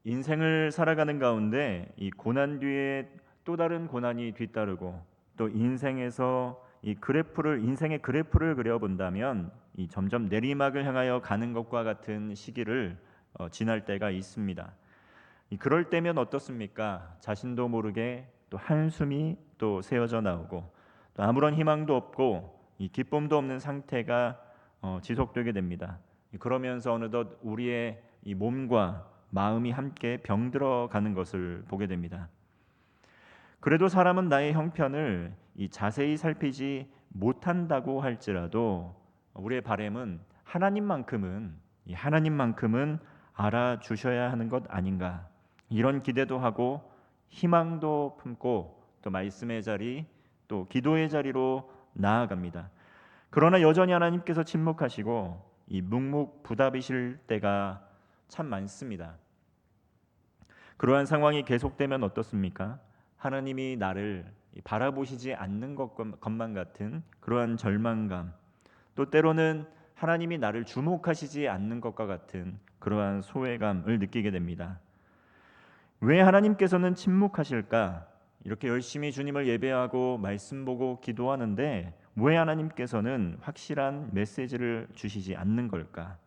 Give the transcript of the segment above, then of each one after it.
인생을 살아가는 가운데 이 고난 뒤에 또 다른 고난이 뒤따르고 또 인생에서 인생의 그래프를 그려본다면 이 점점 내리막을 향하여 가는 것과 같은 시기를 지날 때가 있습니다. 그럴 때면 어떻습니까? 자신도 모르게 또 한숨이 또 새어져 나오고 또 아무런 희망도 없고 이 기쁨도 없는 상태가 지속되게 됩니다. 그러면서 어느덧 우리의 이 몸과 마음이 함께 병들어 가는 것을 보게 됩니다. 그래도 사람은 나의 형편을 자세히 살피지 못한다고 할지라도 우리의 바람은 하나님만큼은 알아주셔야 하는 것 아닌가, 이런 기대도 하고 희망도 품고 또 말씀의 자리 또 기도의 자리로 나아갑니다. 그러나 여전히 하나님께서 침묵하시고 이 묵묵부답이실 때가 참 많습니다. 그러한 상황이 계속되면 어떻습니까? 하나님이 나를 바라보시지 않는 것만 같은 그러한 절망감, 또 때로는 하나님이 나를 주목하시지 않는 것과 같은 그러한 소외감을 느끼게 됩니다. 왜 하나님께서는 침묵하실까? 이렇게 열심히 주님을 예배하고 말씀 보고 기도하는데 왜 하나님께서는 확실한 메시지를 주시지 않는 걸까?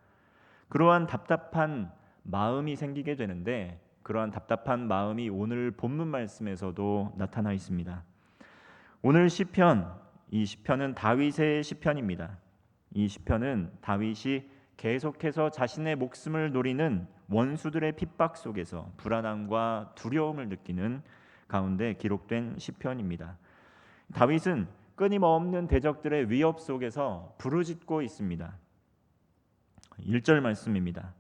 그러한 답답한 마음이 생기게 되는데 그러한 답답한 마음이 오늘 본문 말씀에서도 나타나 있습니다. 오늘 시편, 이 시편은 다윗의 시편입니다. 이 시편은 다윗이 계속해서 자신의 목숨을 노리는 원수들의 핍박 속에서 불안함과 두려움을 느끼는 가운데 기록된 시편입니다. 다윗은 끊임없는 대적들의 위협 속에서 부르짖고 있습니다. 1절 말씀입니다.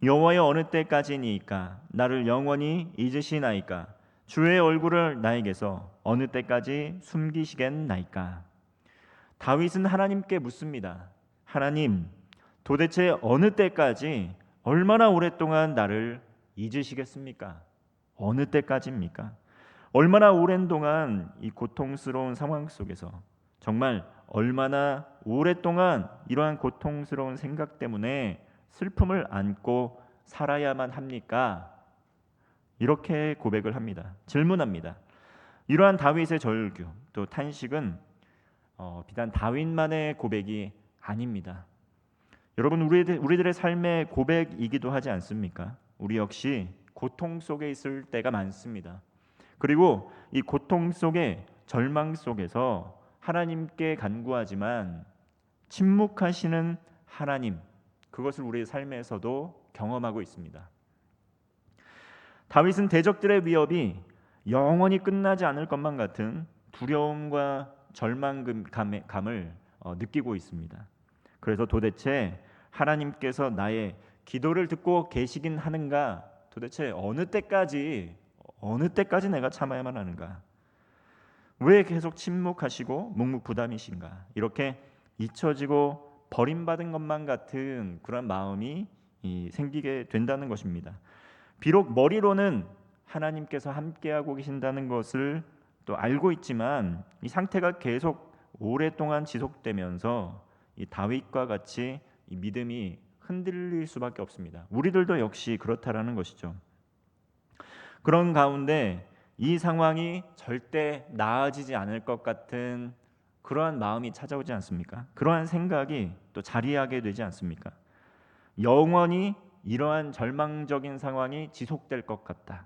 여호와여, 어느 때까지니이까? 나를 영원히 잊으시나이까? 주의 얼굴을 나에게서 어느 때까지 숨기시겠나이까? 다윗은 하나님께 묻습니다. 하나님, 도대체 어느 때까지, 얼마나 오랫동안 나를 잊으시겠습니까? 어느 때까지입니까? 얼마나 오랜 동안 이 고통스러운 상황 속에서, 정말 얼마나 오랫동안 이러한 고통스러운 생각 때문에 슬픔을 안고 살아야만 합니까? 이렇게 고백을 합니다. 질문합니다. 이러한 다윗의 절규 또 탄식은 비단 다윗만의 고백이 아닙니다. 여러분, 우리들의 삶의 고백이기도 하지 않습니까? 우리 역시 고통 속에 있을 때가 많습니다. 그리고 이 고통 속에, 절망 속에서 하나님께 간구하지만 침묵하시는 하나님, 그것을 우리의 삶에서도 경험하고 있습니다. 다윗은 대적들의 위협이 영원히 끝나지 않을 것만 같은 두려움과 절망감을 느끼고 있습니다. 그래서 도대체 하나님께서 나의 기도를 듣고 계시긴 하는가? 도대체 어느 때까지 내가 참아야만 하는가? 왜 계속 침묵하시고 묵묵부담이신가? 이렇게 잊혀지고 버림받은 것만 같은 그런 마음이 생기게 된다는 것입니다. 비록 머리로는 하나님께서 함께하고 계신다는 것을 또 알고 있지만 이 상태가 계속 오랫동안 지속되면서 이 다윗과 같이 이 믿음이 흔들릴 수밖에 없습니다. 우리들도 역시 그렇다라는 것이죠. 그런 가운데 이 상황이 절대 나아지지 않을 것 같은 그러한 마음이 찾아오지 않습니까? 그러한 생각이 또 자리하게 되지 않습니까? 영원히 이러한 절망적인 상황이 지속될 것 같다.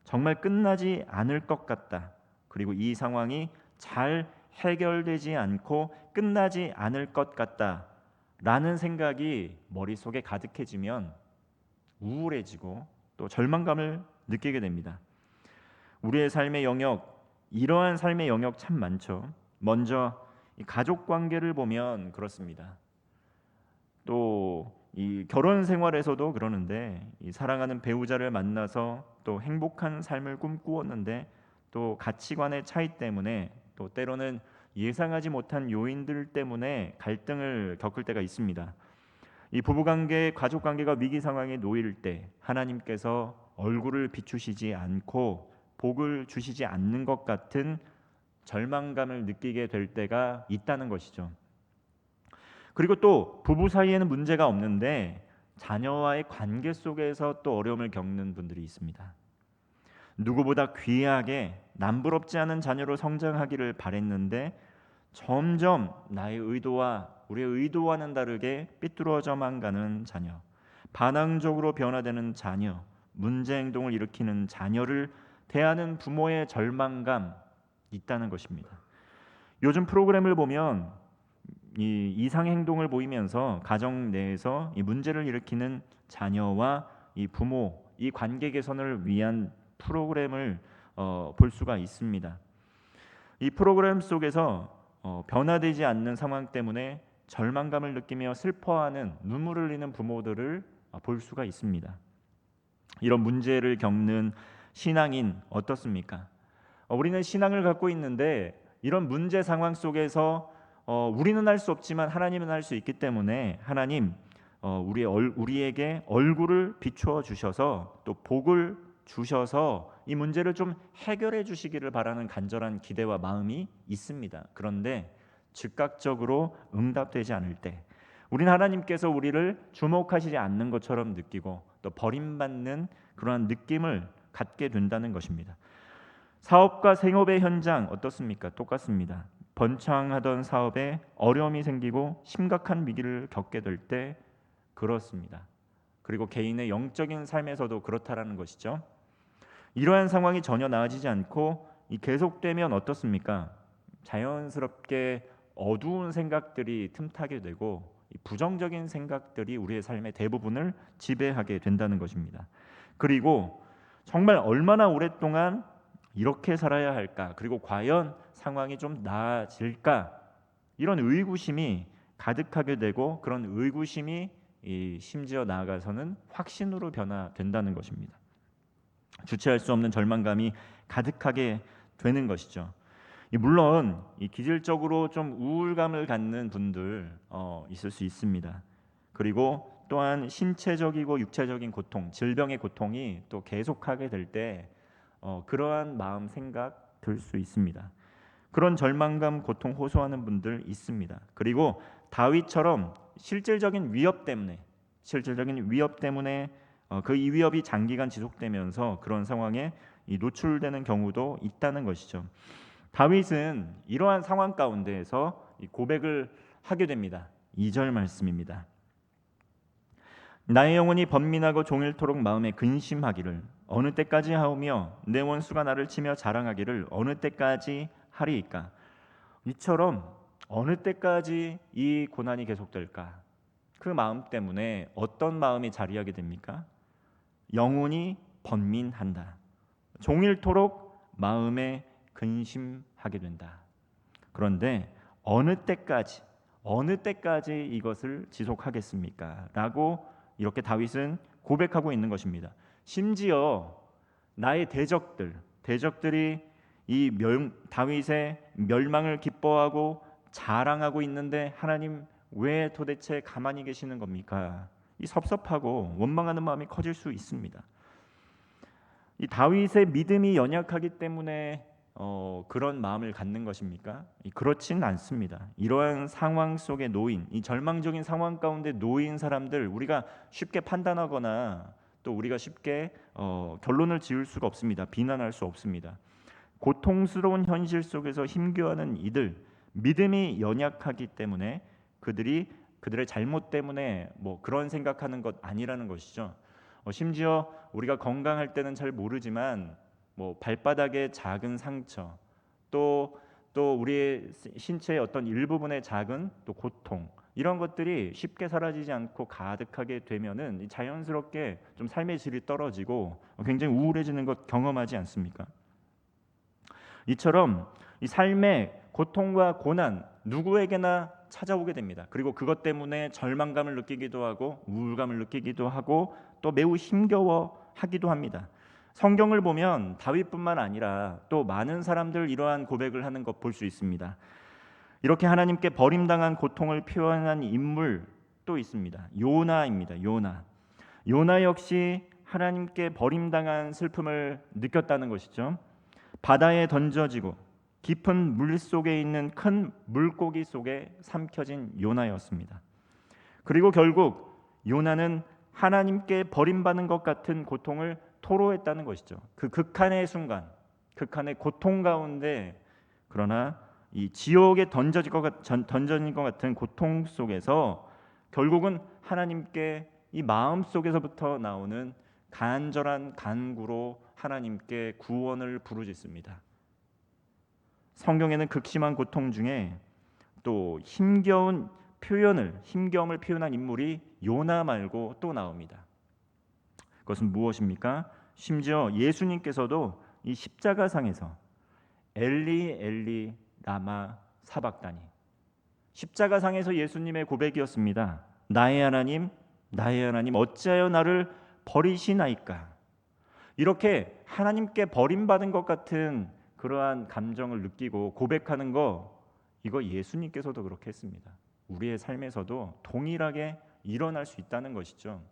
정말 끝나지 않을 것 같다. 그리고 이 상황이 잘 해결되지 않고 끝나지 않을 것 같다. 라는 생각이 머릿속에 가득해지면 우울해지고 또 절망감을 느끼게 됩니다. 우리의 삶의 영역, 이러한 삶의 영역 참 많죠. 먼저 이 가족 관계를 보면 그렇습니다. 또 이 결혼 생활에서도 그러는데, 이 사랑하는 배우자를 만나서 또 행복한 삶을 꿈꾸었는데 또 가치관의 차이 때문에 또 때로는 예상하지 못한 요인들 때문에 갈등을 겪을 때가 있습니다. 이 부부관계, 가족관계가 위기 상황에 놓일 때 하나님께서 얼굴을 비추시지 않고 복을 주시지 않는 것 같은 절망감을 느끼게 될 때가 있다는 것이죠. 그리고 또 부부 사이에는 문제가 없는데 자녀와의 관계 속에서 또 어려움을 겪는 분들이 있습니다. 누구보다 귀하게 남부럽지 않은 자녀로 성장하기를 바랬는데 점점 나의 의도와 우리의 의도와는 다르게 삐뚤어져만 가는 자녀, 반항적으로 변화되는 자녀, 문제 행동을 일으키는 자녀를 대하는 부모의 절망감 있다는 것입니다. 요즘 프로그램을 보면 이 이상 행동을 보이면서 가정 내에서 이 문제를 일으키는 자녀와 이 부모, 이 관계 개선을 위한 프로그램을 볼 수가 있습니다. 이 프로그램 속에서 변화되지 않는 상황 때문에 절망감을 느끼며 슬퍼하는 눈물을 흘리는 부모들을 볼 수가 있습니다. 이런 문제를 겪는 신앙인 어떻습니까? 우리는 신앙을 갖고 있는데 이런 문제 상황 속에서 우리는 할 수 없지만 하나님은 할 수 있기 때문에 하나님 우리에게 얼굴을 비추어 주셔서 또 복을 주셔서 이 문제를 좀 해결해 주시기를 바라는 간절한 기대와 마음이 있습니다. 그런데 즉각적으로 응답되지 않을 때 우리는 하나님께서 우리를 주목하시지 않는 것처럼 느끼고 또 버림받는 그러한 느낌을 갖게 된다는 것입니다. 사업과 생업의 현장 어떻습니까? 똑같습니다. 번창하던 사업에 어려움이 생기고 심각한 위기를 겪게 될 때 그렇습니다. 그리고 개인의 영적인 삶에서도 그렇다라는 것이죠. 이러한 상황이 전혀 나아지지 않고 계속되면 어떻습니까? 자연스럽게 어두운 생각들이 틈타게 되고 부정적인 생각들이 우리의 삶의 대부분을 지배하게 된다는 것입니다. 그리고 정말 얼마나 오랫동안 이렇게 살아야 할까? 그리고 과연 상황이 좀 나아질까? 이런 의구심이 가득하게 되고 그런 의구심이 심지어 나아가서는 확신으로 변화된다는 것입니다. 주체할 수 없는 절망감이 가득하게 되는 것이죠. 물론 기질적으로 좀 우울감을 갖는 분들 있을 수 있습니다. 그리고 또한 신체적이고 육체적인 고통, 질병의 고통이 또 계속하게 될 때 그러한 마음 생각 들 수 있습니다. 그런 절망감, 고통 호소하는 분들 있습니다. 그리고 다윗처럼 실질적인 위협 때문에 그 이 위협이 장기간 지속되면서 그런 상황에 노출되는 경우도 있다는 것이죠. 다윗은 이러한 상황 가운데에서 고백을 하게 됩니다. 2절 말씀입니다. 나의 영혼이 번민하고 종일토록 마음에 근심하기를 어느 때까지 하오며 내 원수가 나를 치며 자랑하기를 어느 때까지 하리이까. 이처럼 어느 때까지 이 고난이 계속될까? 그 마음 때문에 어떤 마음이 자리하게 됩니까? 영혼이 번민한다. 종일토록 마음에 근심하게 된다. 그런데 어느 때까지 이것을 지속하겠습니까? 라고 이렇게 다윗은 고백하고 있는 것입니다. 심지어 나의 대적들이 다윗의 멸망을 기뻐하고 자랑하고 있는데 하나님 왜 도대체 가만히 계시는 겁니까? 이 섭섭하고 원망하는 마음이 커질 수 있습니다. 이 다윗의 믿음이 연약하기 때문에 그런 마음을 갖는 것입니까? 그렇진 않습니다. 이러한 상황 속에 놓인 이 절망적인 상황 가운데 놓인 사람들 우리가 쉽게 판단하거나 또 우리가 쉽게 결론을 지을 수가 없습니다. 비난할 수 없습니다. 고통스러운 현실 속에서 힘겨워하는 이들 믿음이 연약하기 때문에 그들의 잘못 때문에 그런 생각하는 것 아니라는 것이죠. 심지어 우리가 건강할 때는 잘 모르지만 발바닥의 작은 상처 또 우리의 신체의 어떤 일부분의 작은 또 고통 이런 것들이 쉽게 사라지지 않고 가득하게 되면은 자연스럽게 좀 삶의 질이 떨어지고 굉장히 우울해지는 것 경험하지 않습니까? 이처럼 이 삶의 고통과 고난 누구에게나 찾아오게 됩니다. 그리고 그것 때문에 절망감을 느끼기도 하고 우울감을 느끼기도 하고 또 매우 힘겨워하기도 합니다. 성경을 보면 다윗뿐만 아니라 또 많은 사람들 이러한 고백을 하는 것 볼 수 있습니다. 이렇게 하나님께 버림당한 고통을 표현한 인물 또 있습니다. 요나입니다. 요나 역시 하나님께 버림당한 슬픔을 느꼈다는 것이죠. 바다에 던져지고 깊은 물 속에 있는 큰 물고기 속에 삼켜진 요나였습니다. 그리고 결국 요나는 하나님께 버림받는 것 같은 고통을 토로했다는 것이죠. 그 극한의 순간, 극한의 고통 가운데, 그러나 이 지옥에 던져진 것 같은 고통 속에서 결국은 하나님께 이 마음 속에서부터 나오는 간절한 간구로 하나님께 구원을 부르짖습니다. 성경에는 극심한 고통 중에 또 힘겨운 힘겨움을 표현한 인물이 요나 말고 또 나옵니다. 그것은 무엇입니까? 심지어 예수님께서도 이 십자가상에서 엘리 엘리 라마 사박다니, 십자가상에서 예수님의 고백이었습니다. 나의 하나님 어찌하여 나를 버리시나이까. 이렇게 하나님께 버림받은 것 같은 그러한 감정을 느끼고 고백하는 거, 이거 예수님께서도 그렇게 했습니다. 우리의 삶에서도 동일하게 일어날 수 있다는 것이죠.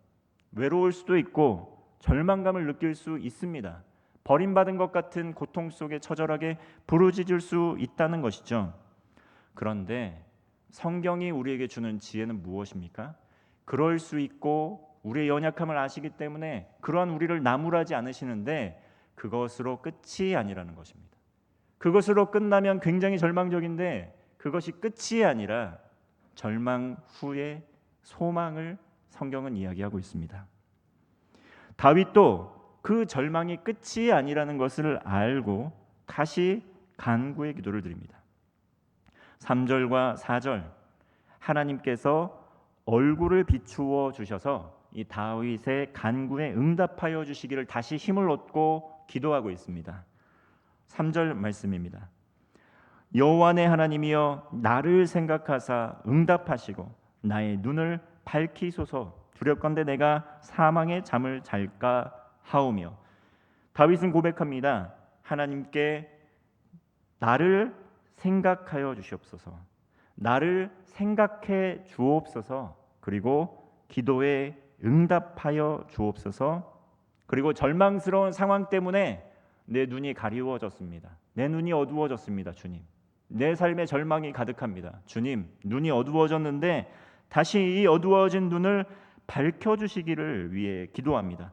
외로울 수도 있고 절망감을 느낄 수 있습니다. 버림받은 것 같은 고통 속에 처절하게 부르짖을 수 있다는 것이죠. 그런데 성경이 우리에게 주는 지혜는 무엇입니까? 그럴 수 있고 우리의 연약함을 아시기 때문에 그러한 우리를 나무라지 않으시는데 그것으로 끝이 아니라는 것입니다. 그것으로 끝나면 굉장히 절망적인데 그것이 끝이 아니라 절망 후에 소망을 성경은 이야기하고 있습니다. 다윗도 그 절망이 끝이 아니라는 것을 알고 다시 간구의 기도를 드립니다. 3절과 4절, 하나님께서 얼굴을 비추어 주셔서 이 다윗의 간구에 응답하여 주시기를 다시 힘을 얻고 기도하고 있습니다. 3절 말씀입니다. 여호와 내 하나님이여 나를 생각하사 응답하시고 나의 눈을 밝히소서. 두렵건대 내가 사망의 잠을 잘까 하오며. 다윗은 고백합니다. 하나님께 나를 생각하여 주시옵소서, 나를 생각해 주옵소서, 그리고 기도에 응답하여 주옵소서. 그리고 절망스러운 상황 때문에 내 눈이 가리워졌습니다. 내 눈이 어두워졌습니다. 주님, 내 삶에 절망이 가득합니다. 주님, 눈이 어두워졌는데 다시 이 어두워진 눈을 밝혀주시기를 위해 기도합니다.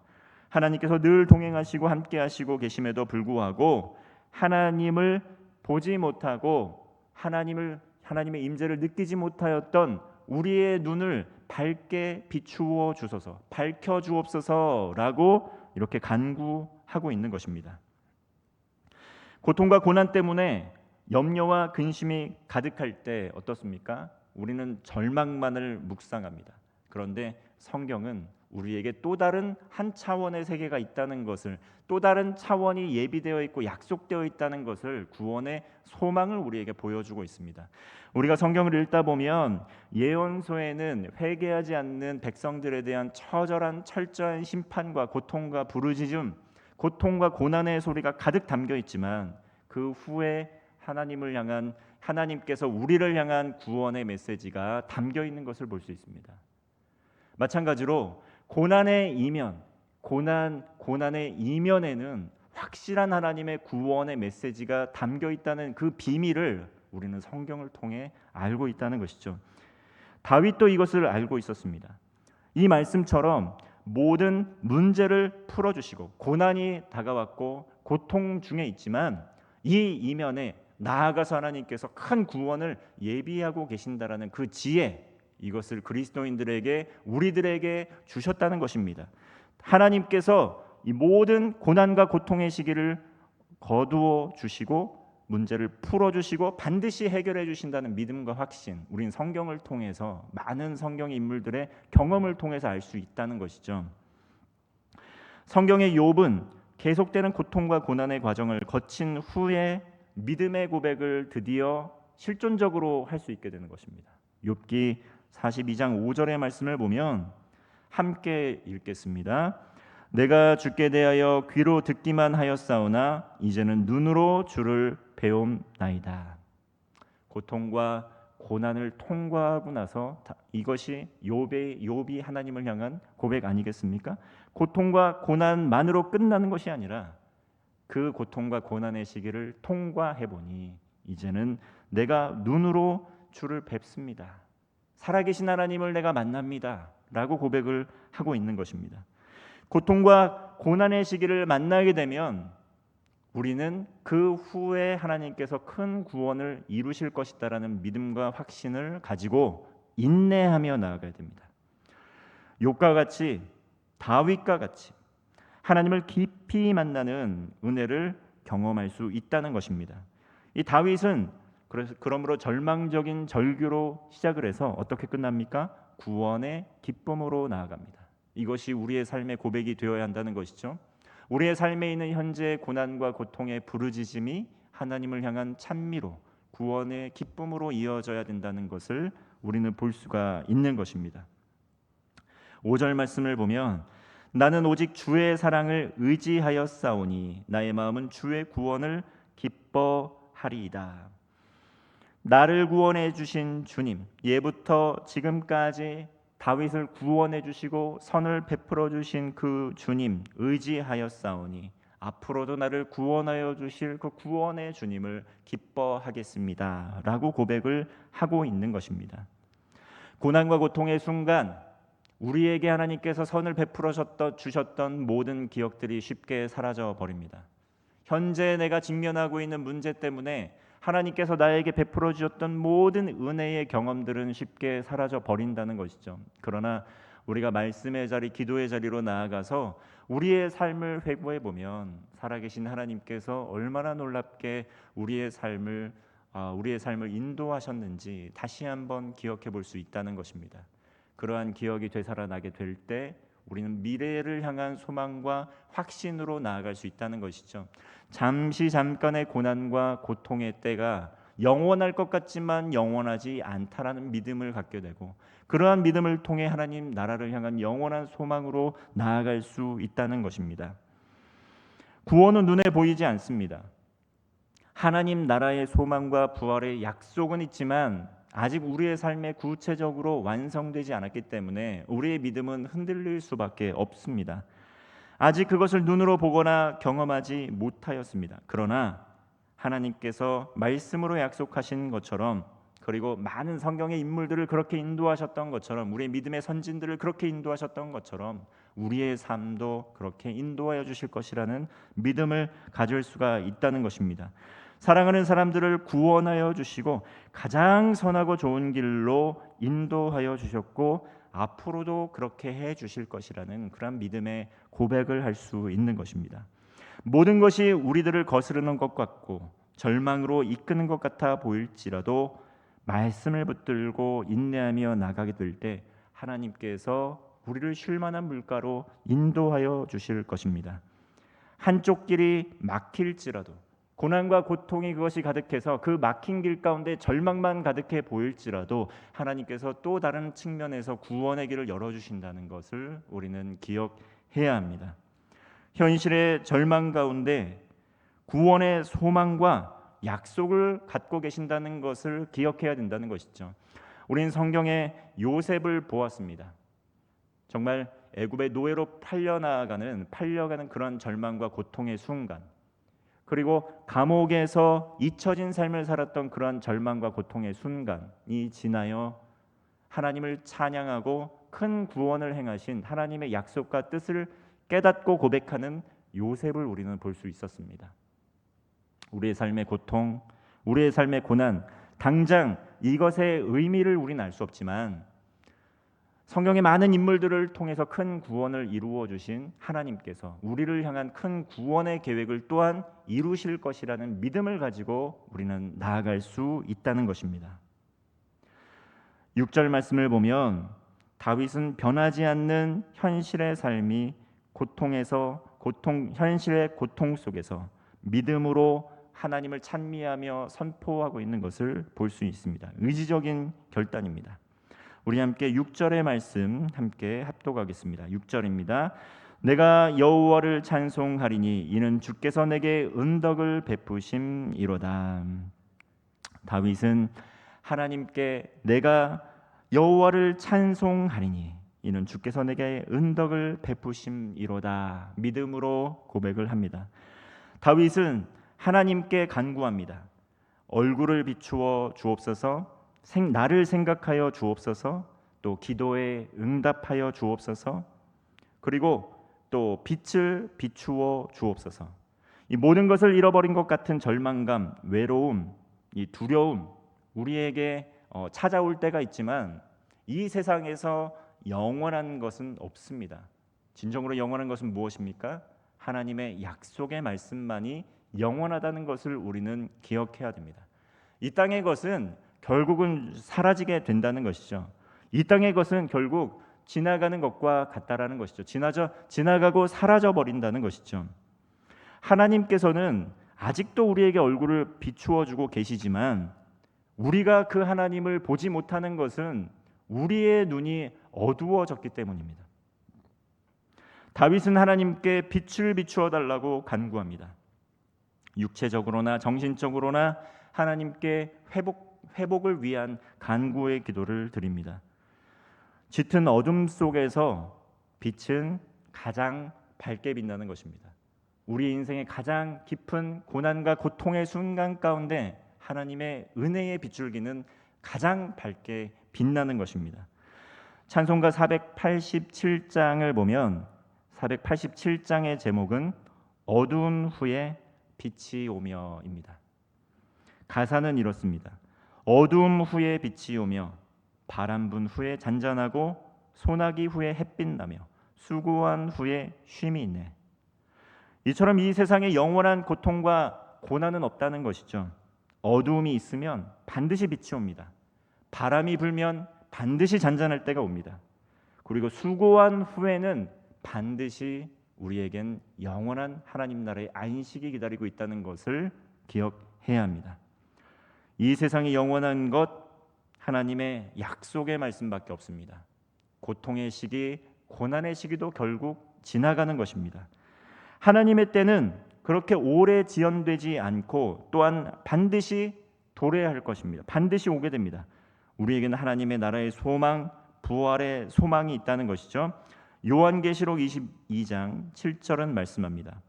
하나님께서 늘 동행하시고 함께하시고 계심에도 불구하고 하나님을 보지 못하고 하나님의 임재를 느끼지 못하였던 우리의 눈을 밝게 비추어 주소서, 밝혀 주옵소서라고 이렇게 간구하고 있는 것입니다. 고통과 고난 때문에 염려와 근심이 가득할 때 어떻습니까? 우리는 절망만을 묵상합니다. 그런데 성경은 우리에게 또 다른 한 차원의 세계가 있다는 것을, 또 다른 차원이 예비되어 있고 약속되어 있다는 것을, 구원의 소망을 우리에게 보여주고 있습니다. 우리가 성경을 읽다 보면 예언서에는 회개하지 않는 백성들에 대한 처절한 철저한 심판과 고통과 부르짖음, 고통과 고난의 소리가 가득 담겨 있지만 그 후에 하나님을 향한, 하나님께서 우리를 향한 구원의 메시지가 담겨 있는 것을 볼 수 있습니다. 마찬가지로 고난의 이면에는 확실한 하나님의 구원의 메시지가 담겨 있다는 그 비밀을 우리는 성경을 통해 알고 있다는 것이죠. 다윗도 이것을 알고 있었습니다. 이 말씀처럼 모든 문제를 풀어주시고 고난이 다가왔고 고통 중에 있지만 이 이면에 나아가서 하나님께서 큰 구원을 예비하고 계신다라는 그 지혜, 이것을 그리스도인들에게, 우리들에게 주셨다는 것입니다. 하나님께서 이 모든 고난과 고통의 시기를 거두어 주시고 문제를 풀어주시고 반드시 해결해 주신다는 믿음과 확신, 우린 성경을 통해서, 많은 성경 인물들의 경험을 통해서 알 수 있다는 것이죠. 성경의 욥은 계속되는 고통과 고난의 과정을 거친 후에 믿음의 고백을 드디어 실존적으로 할 수 있게 되는 것입니다. 욥기 42장 5절의 말씀을 보면 함께 읽겠습니다. 내가 주께 대하여 귀로 듣기만 하였사오나 이제는 눈으로 주를 배움나이다. 고통과 고난을 통과하고 나서 이것이 욥이 하나님을 향한 고백 아니겠습니까? 고통과 고난만으로 끝나는 것이 아니라 그 고통과 고난의 시기를 통과해 보니 이제는 내가 눈으로 주를 뵙습니다. 살아계신 하나님을 내가 만납니다. 라고 고백을 하고 있는 것입니다. 고통과 고난의 시기를 만나게 되면 우리는 그 후에 하나님께서 큰 구원을 이루실 것이다라는 믿음과 확신을 가지고 인내하며 나아가야 됩니다. 욥과 같이, 다윗과 같이 하나님을 깊이 만나는 은혜를 경험할 수 있다는 것입니다. 이 다윗은 그러므로 절망적인 절규로 시작을 해서 어떻게 끝납니까? 구원의 기쁨으로 나아갑니다. 이것이 우리의 삶의 고백이 되어야 한다는 것이죠. 우리의 삶에 있는 현재의 고난과 고통의 부르짖음이 하나님을 향한 찬미로, 구원의 기쁨으로 이어져야 된다는 것을 우리는 볼 수가 있는 것입니다. 5절 말씀을 보면 나는 오직 주의 사랑을 의지하여 싸우니 나의 마음은 주의 구원을 기뻐하리이다. 나를 구원해 주신 주님, 예부터 지금까지 다윗을 구원해 주시고 선을 베풀어 주신 그 주님 의지하여 싸우니 앞으로도 나를 구원하여 주실 그 구원의 주님을 기뻐하겠습니다 라고 고백을 하고 있는 것입니다. 고난과 고통의 순간 우리에게 하나님께서 선을 베풀어 주셨던 모든 기억들이 쉽게 사라져 버립니다. 현재 내가 직면하고 있는 문제 때문에 하나님께서 나에게 베풀어 주셨던 모든 은혜의 경험들은 쉽게 사라져 버린다는 것이죠. 그러나 우리가 말씀의 자리, 기도의 자리로 나아가서 우리의 삶을 회고해 보면 살아계신 하나님께서 얼마나 놀랍게 우리의 삶을 인도하셨는지 다시 한번 기억해 볼 수 있다는 것입니다. 그러한 기억이 되살아나게 될 때 우리는 미래를 향한 소망과 확신으로 나아갈 수 있다는 것이죠. 잠깐의 고난과 고통의 때가 영원할 것 같지만 영원하지 않다라는 믿음을 갖게 되고 그러한 믿음을 통해 하나님 나라를 향한 영원한 소망으로 나아갈 수 있다는 것입니다. 구원은 눈에 보이지 않습니다. 하나님 나라의 소망과 부활의 약속은 있지만 아직 우리의 삶에 구체적으로 완성되지 않았기 때문에 우리의 믿음은 흔들릴 수밖에 없습니다. 아직 그것을 눈으로 보거나 경험하지 못하였습니다. 그러나 하나님께서 말씀으로 약속하신 것처럼 그리고 많은 성경의 인물들을 그렇게 인도하셨던 것처럼 우리의 믿음의 선진들을 그렇게 인도하셨던 것처럼 우리의 삶도 그렇게 인도하여 주실 것이라는 믿음을 가질 수가 있다는 것입니다. 사랑하는 사람들을 구원하여 주시고 가장 선하고 좋은 길로 인도하여 주셨고 앞으로도 그렇게 해 주실 것이라는 그런 믿음의 고백을 할 수 있는 것입니다. 모든 것이 우리들을 거스르는 것 같고 절망으로 이끄는 것 같아 보일지라도 말씀을 붙들고 인내하며 나가게 될 때 하나님께서 우리를 쉴만한 물가로 인도하여 주실 것입니다. 한쪽 길이 막힐지라도 고난과 고통이 그것이 가득해서 그 막힌 길 가운데 절망만 가득해 보일지라도 하나님께서 또 다른 측면에서 구원의 길을 열어주신다는 것을 우리는 기억해야 합니다. 현실의 절망 가운데 구원의 소망과 약속을 갖고 계신다는 것을 기억해야 된다는 것이죠. 우리는 성경에 요셉을 보았습니다. 정말 애굽의 노예로 팔려가는 그런 절망과 고통의 순간, 그리고 감옥에서 잊혀진 삶을 살았던 그런 절망과 고통의 순간이 지나여 하나님을 찬양하고 큰 구원을 행하신 하나님의 약속과 뜻을 깨닫고 고백하는 요셉을 우리는 볼 수 있었습니다. 우리의 삶의 고통, 우리의 삶의 고난, 당장 이것의 의미를 우리는 알 수 없지만 성경의 많은 인물들을 통해서 큰 구원을 이루어 주신 하나님께서 우리를 향한 큰 구원의 계획을 또한 이루실 것이라는 믿음을 가지고 우리는 나아갈 수 있다는 것입니다. 6절 말씀을 보면 다윗은 변하지 않는 현실의 삶이 현실의 고통 속에서 믿음으로 하나님을 찬미하며 선포하고 있는 것을 볼 수 있습니다. 의지적인 결단입니다. 우리 함께 6절의 말씀 함께 합독하겠습니다. 6절입니다. 내가 여호와를 찬송하리니 이는 주께서 내게 은덕을 베푸심이로다. 다윗은 하나님께 내가 여호와를 찬송하리니 이는 주께서 내게 은덕을 베푸심이로다 믿음으로 고백을 합니다. 다윗은 하나님께 간구합니다. 얼굴을 비추어 주옵소서, 나를 생각하여 주옵소서, 또 기도에 응답하여 주옵소서. 그리고 또 빛을 비추어 주옵소서. 이 모든 것을 잃어버린 것 같은 절망감, 외로움, 이 두려움 우리에게 찾아올 때가 있지만 이 세상에서 영원한 것은 없습니다. 진정으로 영원한 것은 무엇입니까? 하나님의 약속의 말씀만이 영원하다는 것을 우리는 기억해야 됩니다. 이 땅의 것은 결국은 사라지게 된다는 것이죠. 이 땅의 것은 결국 지나가는 것과 같다라는 것이죠. 지나가고 사라져 버린다는 것이죠. 하나님께서는 아직도 우리에게 얼굴을 비추어 주고 계시지만 우리가 그 하나님을 보지 못하는 것은 우리의 눈이 어두워졌기 때문입니다. 다윗은 하나님께 빛을 비추어 달라고 간구합니다. 육체적으로나 정신적으로나 하나님께 회복을 위한 간구의 기도를 드립니다. 짙은 어둠 속에서 빛은 가장 밝게 빛나는 것입니다. 우리 인생의 가장 깊은 고난과 고통의 순간 가운데 하나님의 은혜의 빗줄기는 가장 밝게 빛나는 것입니다. 찬송가 487장을 보면 487장의 제목은 어두운 후에 빛이 오며입니다. 가사는 이렇습니다. 어두움 후에 빛이 오며 바람 분 후에 잔잔하고 소나기 후에 햇빛 나며 수고한 후에 쉼이 있네. 이처럼 이 세상에 영원한 고통과 고난은 없다는 것이죠. 어두움이 있으면 반드시 빛이 옵니다. 바람이 불면 반드시 잔잔할 때가 옵니다. 그리고 수고한 후에는 반드시 우리에겐 영원한 하나님 나라의 안식이 기다리고 있다는 것을 기억해야 합니다. 이 세상의 영원한 것 하나님의 약속의 말씀밖에 없습니다. 고통의 시기, 고난의 시기도 결국 지나가는 것입니다. 하나님의 때는 그렇게 오래 지연되지 않고 또한 반드시 도래할 것입니다. 반드시 오게 됩니다. 우리에게는 하나님의 나라의 소망, 부활의 소망이 있다는 것이죠. 요한계시록 22장 7절은 말씀합니다.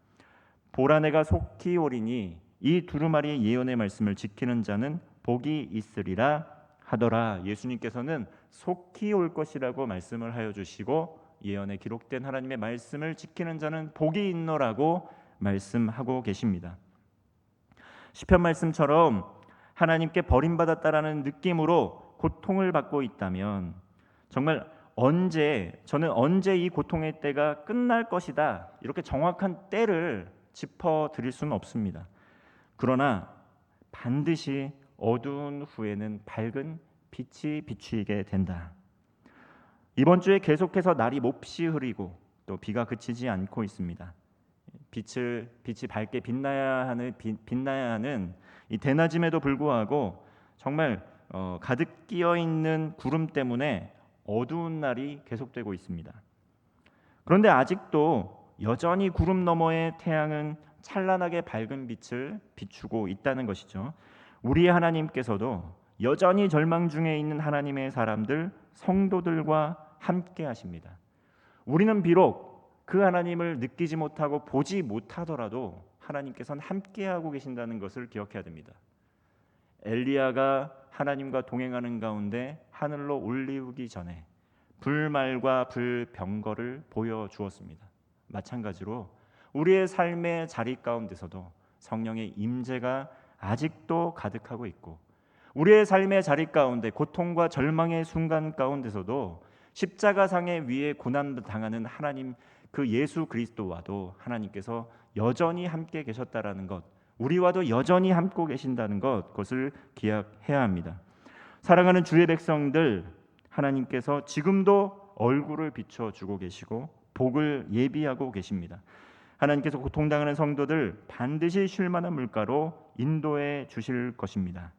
보라 내가 속히 오리니 이 두루마리의 예언의 말씀을 지키는 자는 복이 있으리라 하더라. 예수님께서는 속히 올 것이라고 말씀을 하여 주시고 예언에 기록된 하나님의 말씀을 지키는 자는 복이 있노라고 말씀하고 계십니다. 시편 말씀처럼 하나님께 버림받았다라는 느낌으로 고통을 받고 있다면 정말 저는 언제 이 고통의 때가 끝날 것이다 이렇게 정확한 때를 짚어드릴 수는 없습니다. 그러나 반드시 어두운 후에는 밝은 빛이 비추이게 된다. 이번 주에 계속해서 날이 몹시 흐리고 또 비가 그치지 않고 있습니다. 빛이 밝게 빛나야 하는 이 대낮임에도 불구하고 정말 가득 끼어 있는 구름 때문에 어두운 날이 계속되고 있습니다. 그런데 아직도 여전히 구름 너머의 태양은 찬란하게 밝은 빛을 비추고 있다는 것이죠. 우리의 하나님께서도 여전히 절망 중에 있는 하나님의 사람들, 성도들과 함께 하십니다. 우리는 비록 그 하나님을 느끼지 못하고 보지 못하더라도 하나님께서는 함께하고 계신다는 것을 기억해야 됩니다. 엘리야가 하나님과 동행하는 가운데 하늘로 올리우기 전에 불말과 불병거를 보여주었습니다. 마찬가지로 우리의 삶의 자리 가운데서도 성령의 임재가 아직도 가득하고 있고 우리의 삶의 자리 가운데 고통과 절망의 순간 가운데서도 십자가상의 위에 고난을 당하는 하나님 그 예수 그리스도와도 하나님께서 여전히 함께 계셨다라는 것, 우리와도 여전히 함께 계신다는 것, 그것을 기억해야 합니다. 사랑하는 주의 백성들, 하나님께서 지금도 얼굴을 비춰주고 계시고 복을 예비하고 계십니다. 하나님께서 고통당하는 성도들 반드시 쉴만한 물가로 인도해 주실 것입니다.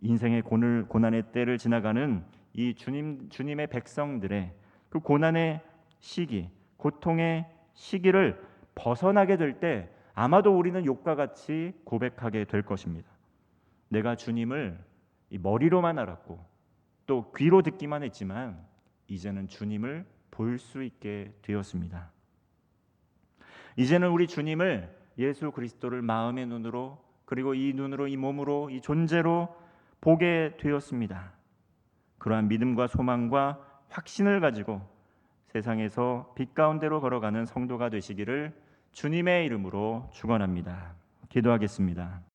인생의 고난의 때를 지나가는 이 주님의 백성들의 그 고난의 시기, 고통의 시기를 벗어나게 될 때 아마도 우리는 욕과 같이 고백하게 될 것입니다. 내가 주님을 이 머리로만 알았고 또 귀로 듣기만 했지만 이제는 주님을 볼 수 있게 되었습니다. 이제는 우리 주님을 예수 그리스도를 마음의 눈으로 그리고 이 눈으로 이 몸으로 이 존재로 보게 되었습니다. 그러한 믿음과 소망과 확신을 가지고 세상에서 빛 가운데로 걸어가는 성도가 되시기를 주님의 이름으로 축원합니다. 기도하겠습니다.